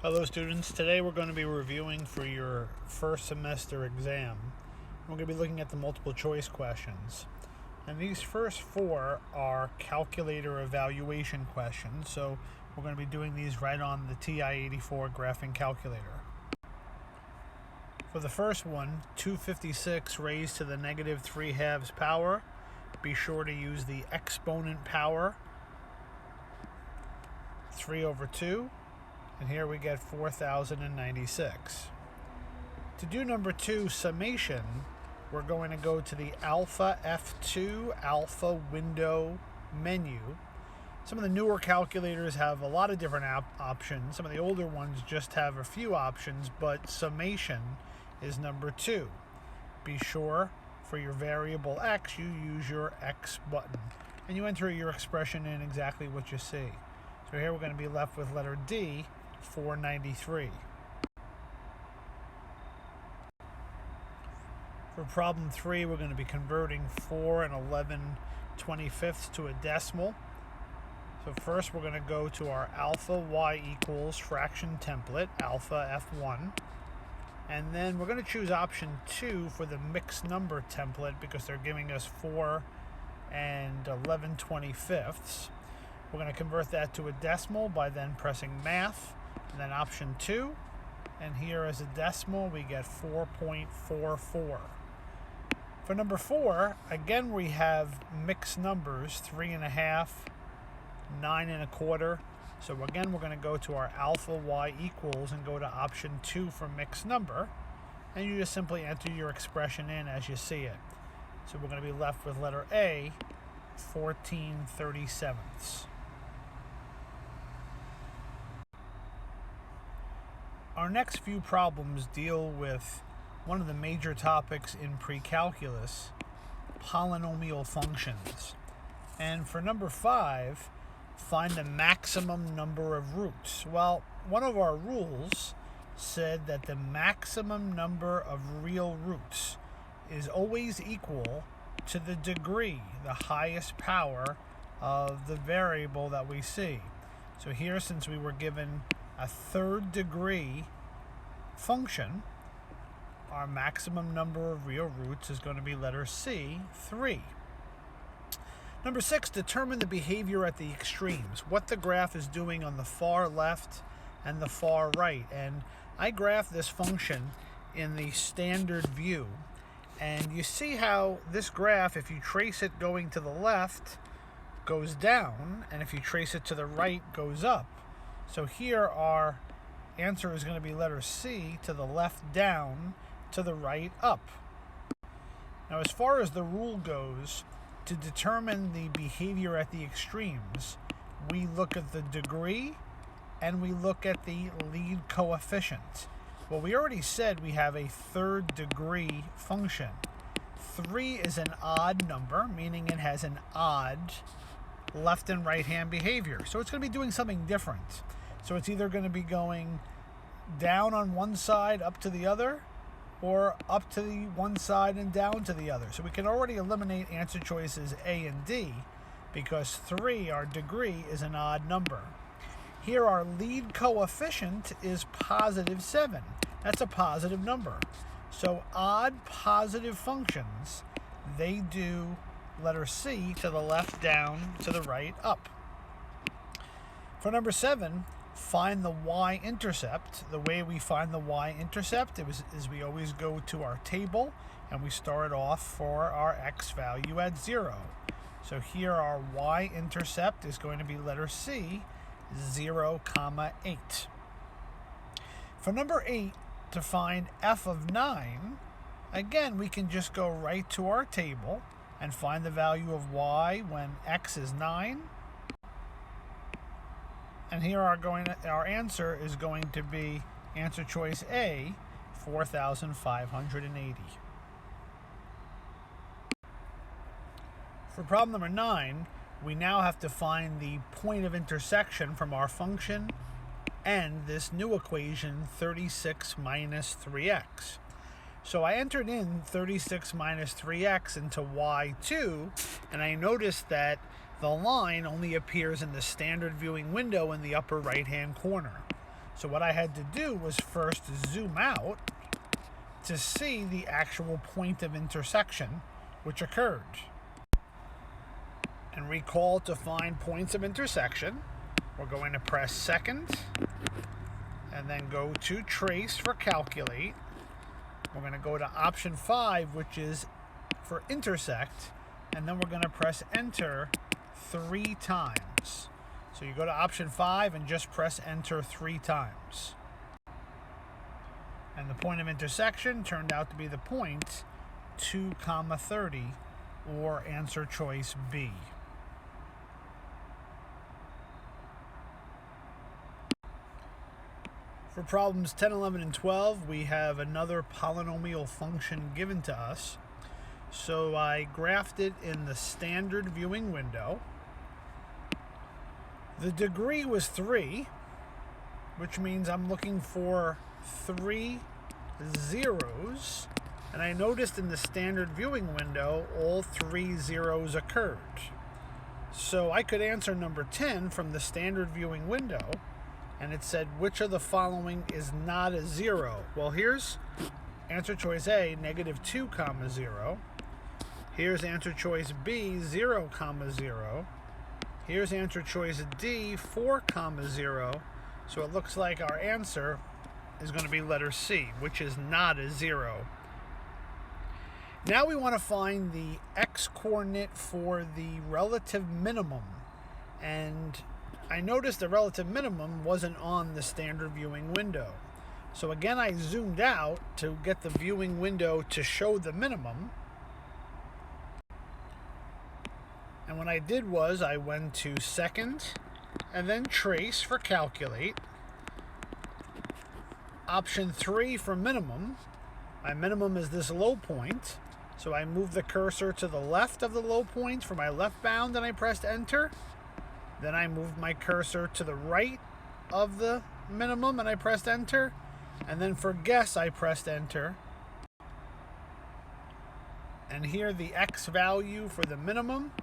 Hello students, today we're going to be reviewing for your first semester exam. We're going to be looking at the multiple choice questions. And these first four are calculator evaluation questions, so we're going to be doing these right on the TI-84 graphing calculator. For the first one, 256 raised to the negative 3/2 power. Be sure to use the exponent power, 3/2. And here we get 4,096. To do number 2, summation, we're going to go to the alpha F2 alpha window menu. Some of the newer calculators have a lot of different options. Some of the older ones just have a few options, but summation is number 2. Be sure for your variable x, you use your x button. And you enter your expression in exactly what you see. So here we're going to be left with letter D, 493. For problem 3, we're going to be converting 4 and 11/25 to a decimal. So first we're going to go to our alpha y equals fraction template, alpha F1. And then we're going to choose option 2 for the mixed number template because they're giving us 4 and 11/25. We're going to convert that to a decimal by then pressing math. And then option 2, and here as a decimal we get 4.44. For number 4, again we have mixed numbers, 3.5, 9.25. So again we're going to go to our alpha y equals and go to option 2 for mixed number, and you just simply enter your expression in as you see it. So we're going to be left with letter A, 14/37. Our next few problems deal with one of the major topics in precalculus, polynomial functions. And for number 5, find the maximum number of roots. Well, one of our rules said that the maximum number of real roots is always equal to the degree, the highest power of the variable that we see. So here, since we were given a third degree function, our maximum number of real roots is going to be letter C, 3. Number 6, determine the behavior at the extremes, what the graph is doing on the far left and the far right. And I graphed this function in the standard view, and you see how this graph, if you trace it going to the left, goes down, and if you trace it to the right, goes up. So here our answer is going to be letter C, to the left down, to the right up. Now as far as the rule goes, to determine the behavior at the extremes, we look at the degree and we look at the lead coefficient. Well, we already said we have a third degree function. 3 is an odd number, meaning it has an odd left and right hand behavior. So it's going to be doing something different. So it's either going to be going down on one side, up to the other, or up to the one side and down to the other. So we can already eliminate answer choices A and D because 3, our degree, is an odd number. Here our lead coefficient is +7. That's a positive number. So odd positive functions, they do letter C, to the left down, to the right up. For number 7, find the y-intercept. The way we find the y-intercept is we always go to our table and we start off for our x value at 0. So here our y-intercept is going to be letter C, 0,8. For number 8, to find f of 9, again we can just go right to our table and find the value of y when x is 9. And here our answer is going to be answer choice A, 4,580. For problem number 9, we now have to find the point of intersection from our function and this new equation, 36 minus 3x. So I entered in 36 minus 3x into y2, and I noticed that the line only appears in the standard viewing window in the upper right-hand corner. So what I had to do was first zoom out to see the actual point of intersection which occurred. And recall, to find points of intersection, we're going to press second and then go to trace for calculate. We're going to go to option 5, which is for intersect, and then we're going to press enter 3 times. So you go to option 5 and just press enter 3 times. And the point of intersection turned out to be the point 2, 30, or answer choice B. For problems 10, 11, and 12, we have another polynomial function given to us. So I graphed it in the standard viewing window. The degree was 3, which means I'm looking for 3 zeros. And I noticed in the standard viewing window, all 3 zeros occurred. So I could answer number 10 from the standard viewing window. And it said, which of the following is not a 0? Well, here's answer choice A, -2, 0. Here's answer choice B, 0, 0. Here's answer choice D, 4, 0. So it looks like our answer is going to be letter C, which is not a 0. Now we want to find the x-coordinate for the relative minimum. And I noticed the relative minimum wasn't on the standard viewing window. So again, I zoomed out to get the viewing window to show the minimum. And what I did was I went to second and then trace for calculate. Option 3 for minimum. My minimum is this low point. So I moved the cursor to the left of the low point for my left bound and I pressed enter. Then I moved my cursor to the right of the minimum and I pressed enter. And then for guess, I pressed enter. And here the x value for the minimum,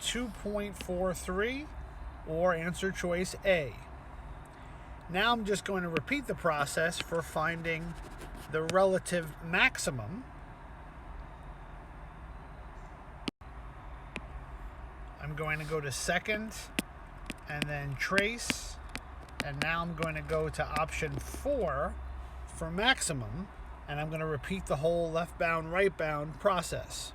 2.43, or answer choice A. Now I'm just going to repeat the process for finding the relative maximum. I'm going to go to second and then trace, and now I'm going to go to option 4 for maximum, and I'm going to repeat the whole left bound, right bound process.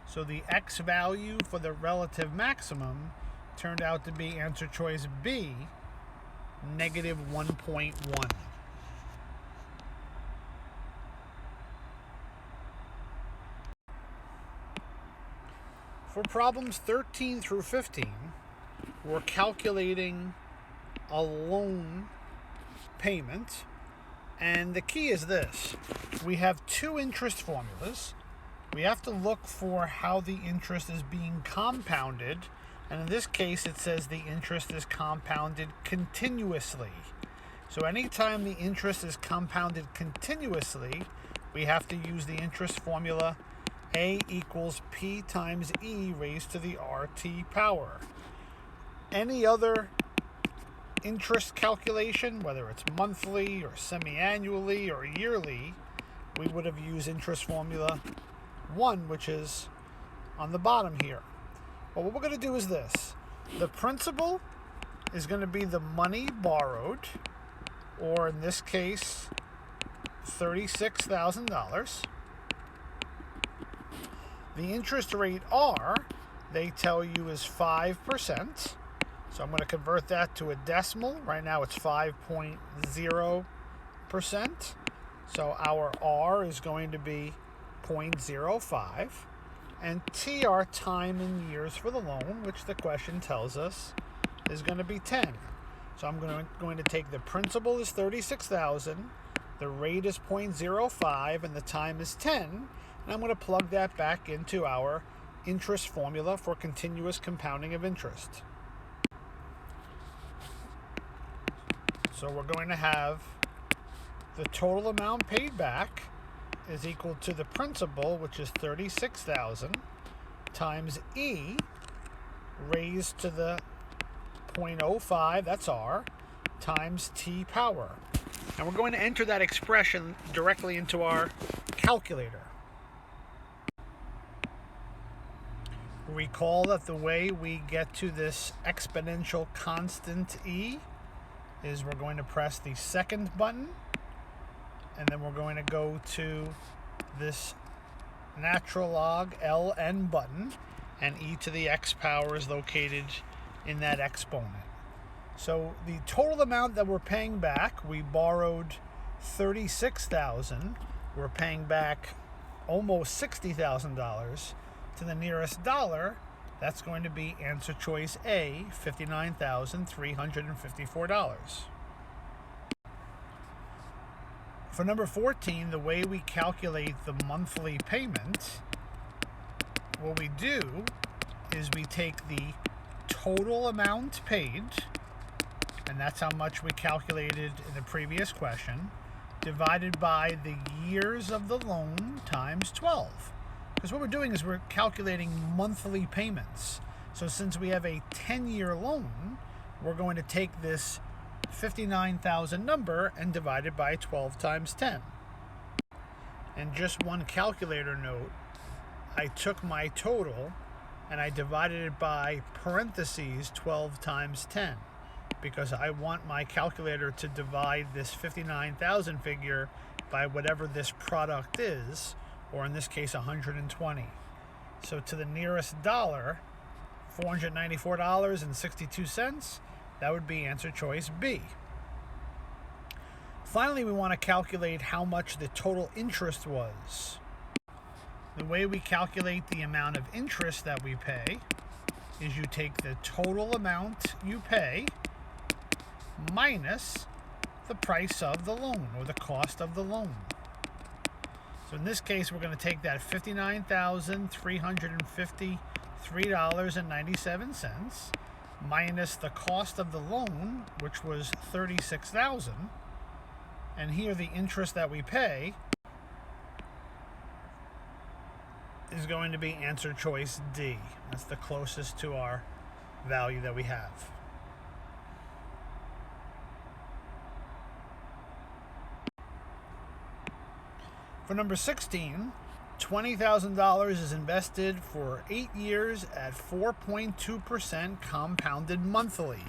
So the x value for the relative maximum turned out to be answer choice B, -1.1. For problems 13 through 15, we're calculating a loan payment. And the key is this. We have 2 interest formulas. We have to look for how the interest is being compounded. And in this case, it says the interest is compounded continuously. So anytime the interest is compounded continuously, we have to use the interest formula A equals P times E raised to the RT power. Any other interest calculation, whether it's monthly or semi-annually or yearly, we would have used interest formula 1, which is on the bottom here. But what we're going to do is this. The principal is going to be the money borrowed, or in this case, $36,000. The interest rate R, they tell you, is 5%. So I'm going to convert that to a decimal. Right now it's 5.0%. So our R is going to be 0.05. And T, our time in years for the loan, which the question tells us is going to be 10. So I'm going to take the principal is 36,000, the rate is 0.05, and the time is 10. And I'm going to plug that back into our interest formula for continuous compounding of interest. So we're going to have the total amount paid back is equal to the principal, which is 36,000, times E raised to the 0.05, that's R, times t power. And we're going to enter that expression directly into our calculator. Recall that the way we get to this exponential constant e is we're going to press the second button, and then we're going to go to this natural log ln button, and e to the x power is located in that exponent. So the total amount that we're paying back, we borrowed $36,000. We're paying back almost $60,000. To the nearest dollar, that's going to be answer choice A, $59,354. For number 14, the way we calculate the monthly payment, what we do is we take the total amount paid, and that's how much we calculated in the previous question, divided by the years of the loan times 12. Because what we're doing is we're calculating monthly payments. So since we have a 10-year loan, we're going to take this 59,000 number and divide it by 12 times 10. And just one calculator note, I took my total and I divided it by parentheses 12 times 10, because I want my calculator to divide this 59,000 figure by whatever this product is, or in this case 120. So to the nearest dollar, $494.62, that would be answer choice B. Finally, we want to calculate how much the total interest was. The way we calculate the amount of interest that we pay is you take the total amount you pay minus the price of the loan, or the cost of the loan. So in this case, we're going to take that $59,353.97 minus the cost of the loan, which was $36,000, and here the interest that we pay is going to be answer choice D. That's the closest to our value that we have. For number 16, $20,000 is invested for 8 years at 4.2% compounded monthly.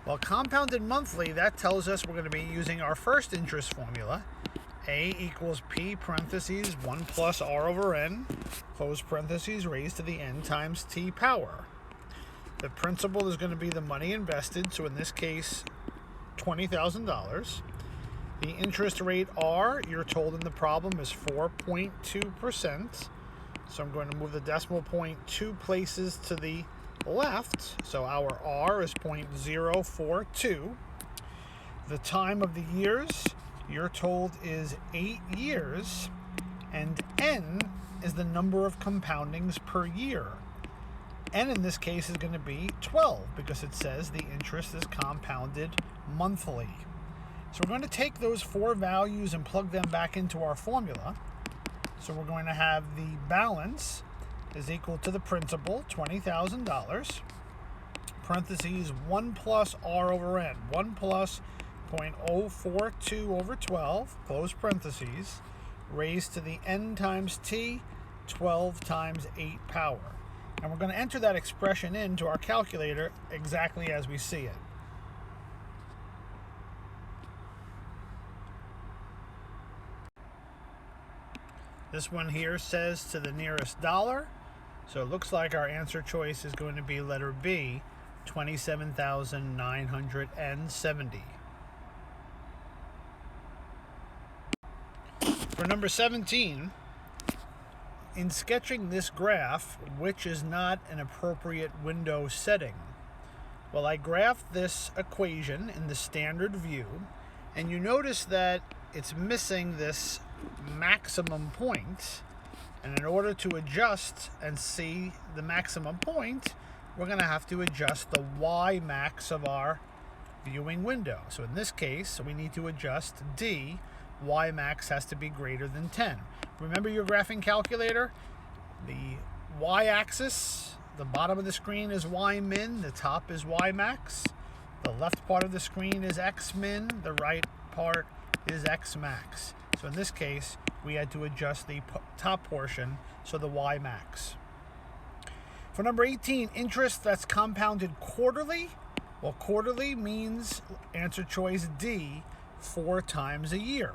Well, compounded monthly, that tells us we're going to be using our first interest formula. A equals P parentheses 1 plus R over N, close parentheses, raised to the N times T power. The principal is going to be the money invested, so in this case, $20,000. The interest rate R, you're told in the problem, is 4.2%. So I'm going to move the decimal point 2 places to the left. So our R is 0.042. The time of the years, you're told, is 8 years. And N is the number of compoundings per year. N in this case is going to be 12, because it says the interest is compounded monthly. So we're going to take those 4 values and plug them back into our formula. So we're going to have the balance is equal to the principal, $20,000, parentheses 1 plus R over N, 1 plus 0.042 over 12, close parentheses, raised to the N times T, 12 times 8 power. And we're going to enter that expression into our calculator exactly as we see it. This one here says to the nearest dollar, so it looks like our answer choice is going to be letter B, 27,970. For number 17, in sketching this graph, which is not an appropriate window setting? Well, I graphed this equation in the standard view, and you notice that it's missing this maximum point, and in order to adjust and see the maximum point, we're going to have to adjust the Y max of our viewing window. So in this case, we need to adjust D. Y max has to be greater than 10. Remember your graphing calculator? The Y-axis The bottom of the screen is y min, the top is y max. The left part of the screen is x min, the right part is x max. So in this case, we had to adjust the top portion, so the y max. For number 18, interest that's compounded quarterly. Well, quarterly means answer choice D, 4 times a year.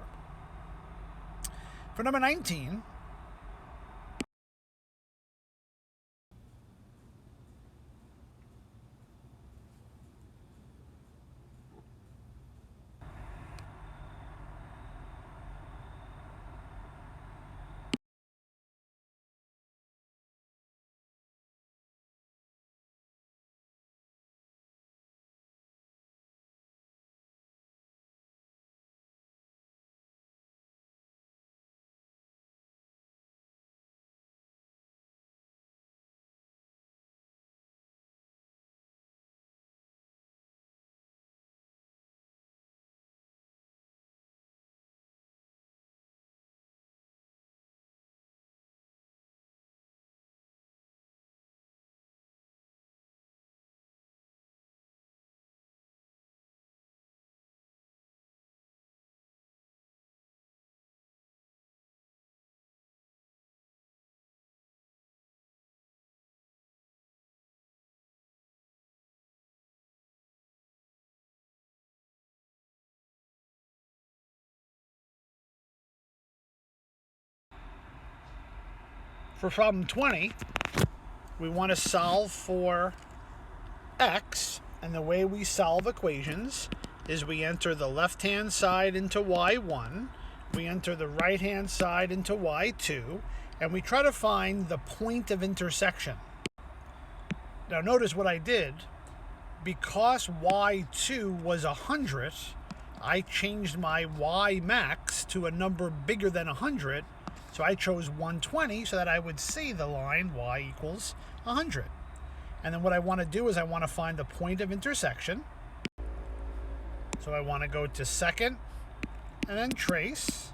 For number 19, for problem 20, we want to solve for x, and the way we solve equations is we enter the left-hand side into y1, we enter the right-hand side into y2, and we try to find the point of intersection. Now notice what I did. Because y2 was 100, I changed my y max to a number bigger than 100, so I chose 120 so that I would see the line y equals 100. And then what I want to do is I want to find the point of intersection. So I want to go to second, and then trace,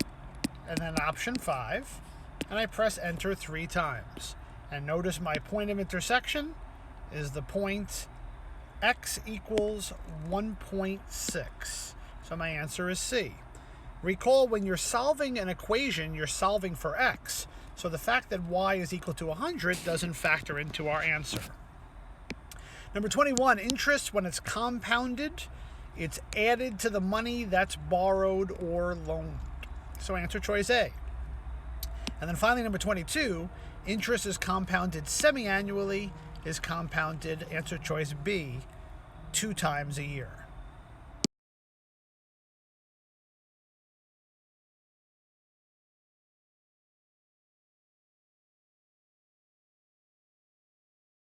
and then option 5, and I press enter 3 times. And notice my point of intersection is the point x equals 1.6. So my answer is C. Recall, when you're solving an equation, you're solving for x. So the fact that y is equal to 100 doesn't factor into our answer. Number 21, interest, when it's compounded, it's added to the money that's borrowed or loaned. So answer choice A. And then finally, number 22, interest is compounded semi-annually, is compounded, answer choice B, 2 times a year.